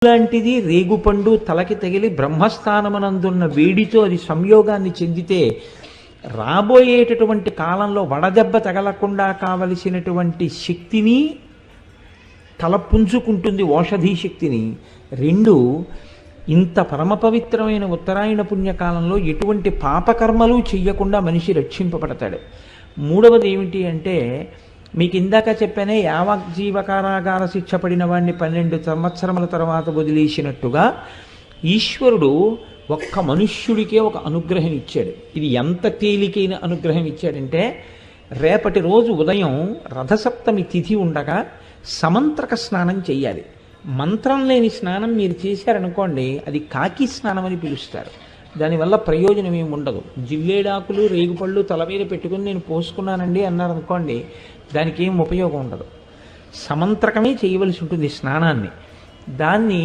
లాంటిది రేగుపండు తలకి తగిలి బ్రహ్మస్థానమునందున్న వేడితో అది సంయోగాన్ని చెందితే రాబోయేటటువంటి కాలంలో వడదెబ్బ తగలకుండా కావలసినటువంటి శక్తిని తల పుంజుకుంటుంది, ఓషధీ శక్తిని. రెండు, ఇంత పరమ పవిత్రమైన ఉత్తరాయణ పుణ్యకాలంలో ఎటువంటి పాపకర్మలు చెయ్యకుండా మనిషి రక్షింపబడతాడు. మూడవది ఏమిటి అంటే, మీకు ఇందాక చెప్పానే యావజ్జీవకారాగార శిక్ష పడిన వాడిని 12 సంవత్సరముల తర్వాత వదిలేసినట్టుగా ఈశ్వరుడు ఒక్క మనుష్యుడికే ఒక అనుగ్రహం ఇచ్చాడు. ఇది ఎంత తేలికైన అనుగ్రహం ఇచ్చాడంటే, రేపటి రోజు ఉదయం రథసప్తమి తిథి ఉండగా సమంత్రక స్నానం చెయ్యాలి. మంత్రం లేని స్నానం మీరు చేశారనుకోండి, అది కాకి స్నానం అని పిలుస్తారు. దానివల్ల ప్రయోజనం ఏమి ఉండదు. జిల్లేడాకులు రేగుపళ్ళు తల మీద పెట్టుకుని నేను పోసుకున్నానండి అన్నారనుకోండి, దానికి ఏం ఉపయోగం ఉండదు. సమంత్రకమే చేయవలసి ఉంటుంది స్నానాన్ని. దాన్ని